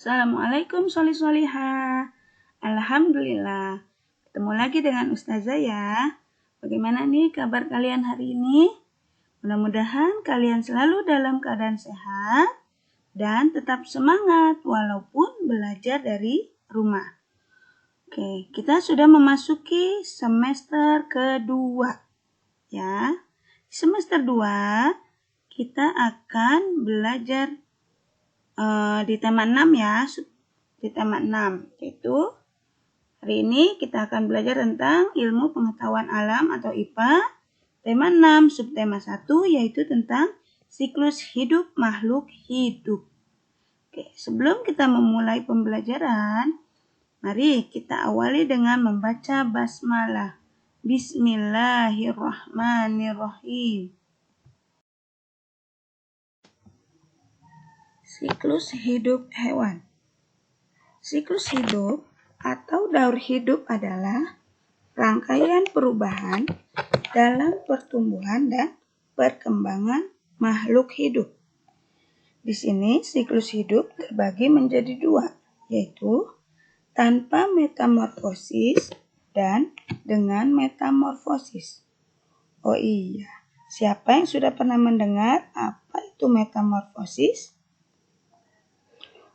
Assalamualaikum sholih-sholiha. Alhamdulillah. Ketemu lagi dengan Ustazah ya. Bagaimana nih kabar kalian hari ini? Mudah-mudahan kalian selalu dalam keadaan sehat dan tetap semangat walaupun belajar dari rumah. Oke, kita sudah memasuki semester kedua. Ya. Semester 2 kita akan belajar di tema 6 ya, di tema 6 yaitu hari ini kita akan belajar tentang ilmu pengetahuan alam atau IPA. Tema 6 subtema 1 yaitu tentang siklus hidup makhluk hidup. Oke, sebelum kita memulai pembelajaran, mari kita awali dengan membaca basmalah. Bismillahirrahmanirrahim. Siklus hidup hewan. Siklus hidup atau daur hidup adalah rangkaian perubahan dalam pertumbuhan dan perkembangan makhluk hidup. Di sini siklus hidup terbagi menjadi dua, yaitu tanpa metamorfosis dan dengan metamorfosis. Oh iya, siapa yang sudah pernah mendengar apa itu metamorfosis?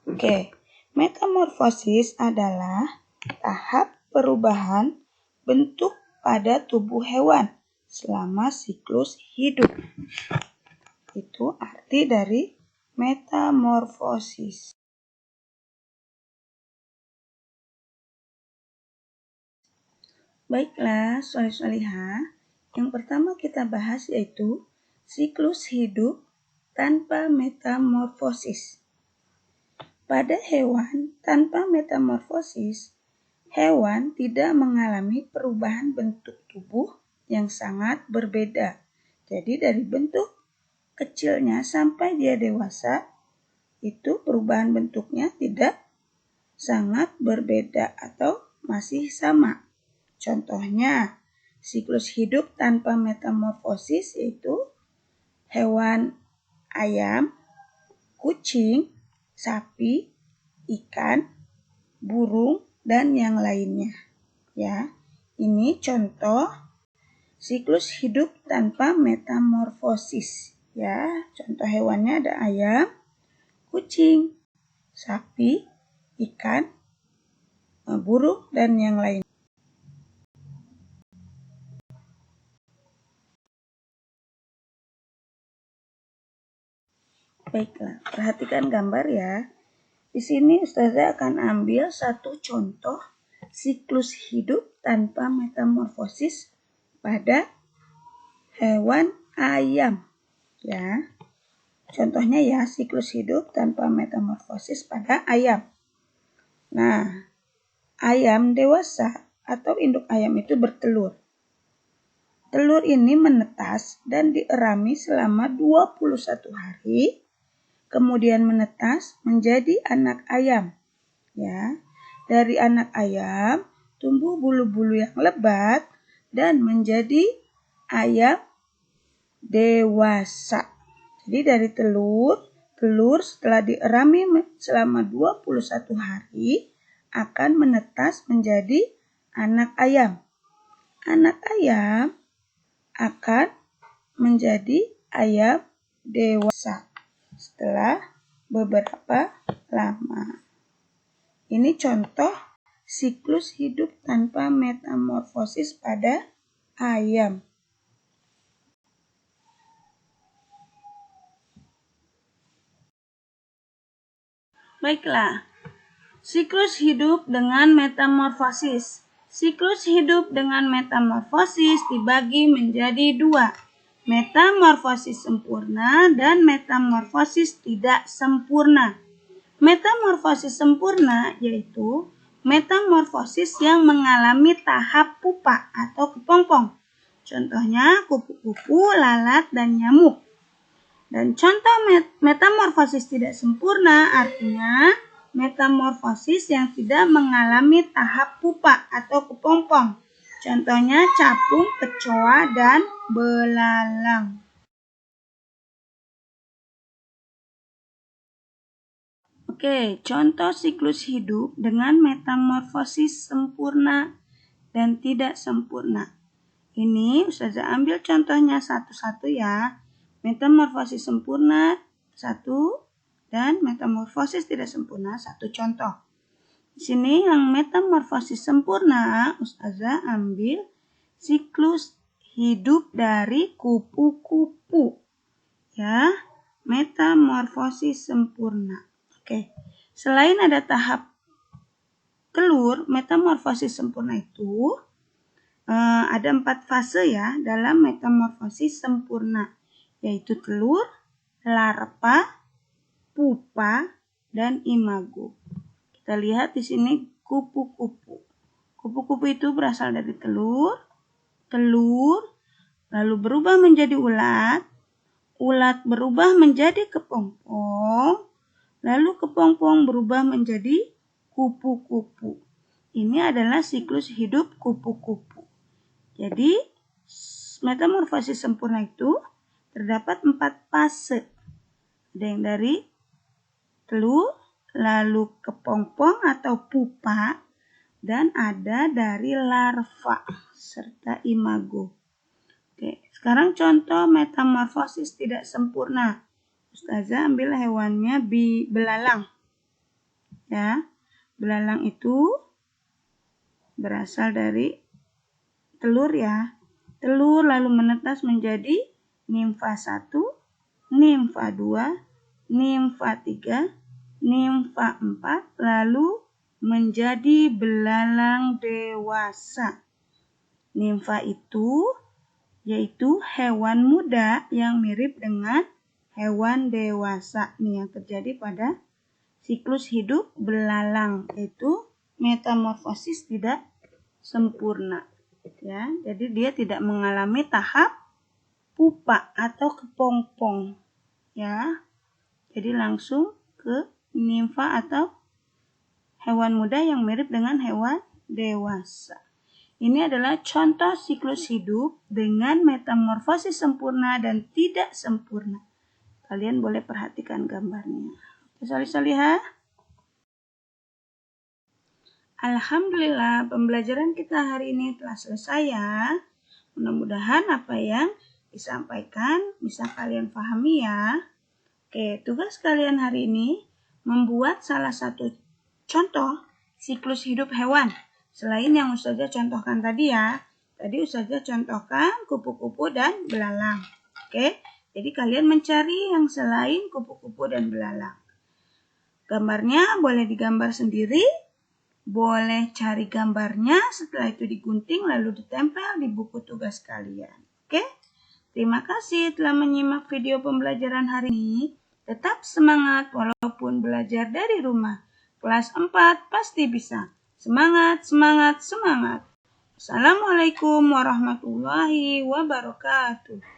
Oke, metamorfosis adalah tahap perubahan bentuk pada tubuh hewan selama siklus hidup. Itu arti dari metamorfosis. Baiklah, sholih-sholihah. Yang pertama kita bahas yaitu siklus hidup tanpa metamorfosis. Pada hewan tanpa metamorfosis, hewan tidak mengalami perubahan bentuk tubuh yang sangat berbeda. Jadi dari bentuk kecilnya sampai dia dewasa, itu perubahan bentuknya tidak sangat berbeda atau masih sama. Contohnya, siklus hidup tanpa metamorfosis yaitu hewan ayam, kucing, sapi, ikan, burung, dan yang lainnya. Ya, ini contoh siklus hidup tanpa metamorfosis. Ya, contoh hewannya ada ayam, kucing, sapi, ikan, burung, dan yang lain. Baiklah, perhatikan gambar ya. Di sini Ustazah akan ambil satu contoh siklus hidup tanpa metamorfosis pada hewan ayam. Ya, contohnya ya siklus hidup tanpa metamorfosis pada ayam. Nah, ayam dewasa atau induk ayam itu bertelur. Telur ini menetas dan dierami selama 21 hari. Kemudian menetas menjadi anak ayam. Ya, dari anak ayam tumbuh bulu-bulu yang lebat dan menjadi ayam dewasa. Jadi dari telur setelah dierami selama 21 hari akan menetas menjadi anak ayam. Anak ayam akan menjadi ayam dewasa setelah beberapa lama. Ini contoh siklus hidup tanpa metamorfosis pada ayam. Baiklah, siklus hidup dengan metamorfosis. Siklus hidup dengan metamorfosis dibagi menjadi dua. Metamorfosis sempurna dan metamorfosis tidak sempurna. Metamorfosis sempurna yaitu metamorfosis yang mengalami tahap pupa atau kepompong. Contohnya kupu-kupu, lalat, dan nyamuk. Dan contoh metamorfosis tidak sempurna artinya metamorfosis yang tidak mengalami tahap pupa atau kepompong. Contohnya capung, kecoa, dan belalang. Oke, contoh siklus hidup dengan metamorfosis sempurna dan tidak sempurna. Ini Ustazah ambil contohnya satu-satu ya. Metamorfosis sempurna 1 dan metamorfosis tidak sempurna 1 contoh. Di sini yang metamorfosis sempurna Ustazah ambil siklus hidup dari kupu-kupu. Ya, metamorfosis sempurna. Oke. Selain ada tahap telur, metamorfosis sempurna itu ada 4 fase ya dalam metamorfosis sempurna, yaitu telur, larva, pupa, dan imago. Kita lihat di sini kupu-kupu. Kupu-kupu itu berasal dari telur, lalu berubah menjadi ulat, ulat berubah menjadi kepompong, lalu kepompong berubah menjadi kupu-kupu. Ini adalah siklus hidup kupu-kupu. Jadi, metamorfosis sempurna itu terdapat 4 fase. Ada yang dari telur, lalu kepompong atau pupa, dan ada dari larva serta imago. Oke, sekarang contoh metamorfosis tidak sempurna. Ustazah ambil hewannya belalang. Ya, belalang itu berasal dari telur ya. Telur lalu menetas menjadi nimfa 1, nimfa 2, nimfa 3, nimfa 4, lalu menjadi belalang dewasa. Nimfa itu yaitu hewan muda yang mirip dengan hewan dewasa. Nih yang terjadi pada siklus hidup belalang, yaitu metamorfosis tidak sempurna. Ya, jadi dia tidak mengalami tahap pupa atau kepompong. Ya, jadi langsung ke nimfa atau hewan muda yang mirip dengan hewan dewasa. Ini adalah contoh siklus hidup dengan metamorfosis sempurna dan tidak sempurna. Kalian boleh perhatikan gambarnya. Solih-solihah. Alhamdulillah, pembelajaran kita hari ini telah selesai ya. Mudah-mudahan apa yang disampaikan bisa kalian pahami ya. Oke, tugas kalian hari ini membuat salah satu contoh siklus hidup hewan. Selain yang Ustazah contohkan tadi ya. Tadi Ustazah contohkan kupu-kupu dan belalang. Oke, jadi kalian mencari yang selain kupu-kupu dan belalang. Gambarnya boleh digambar sendiri, boleh cari gambarnya, setelah itu digunting lalu ditempel di buku tugas kalian. Oke, terima kasih telah menyimak video pembelajaran hari ini. Tetap semangat walaupun belajar dari rumah. Kelas 4 pasti bisa. Semangat, semangat, semangat. Assalamualaikum warahmatullahi wabarakatuh.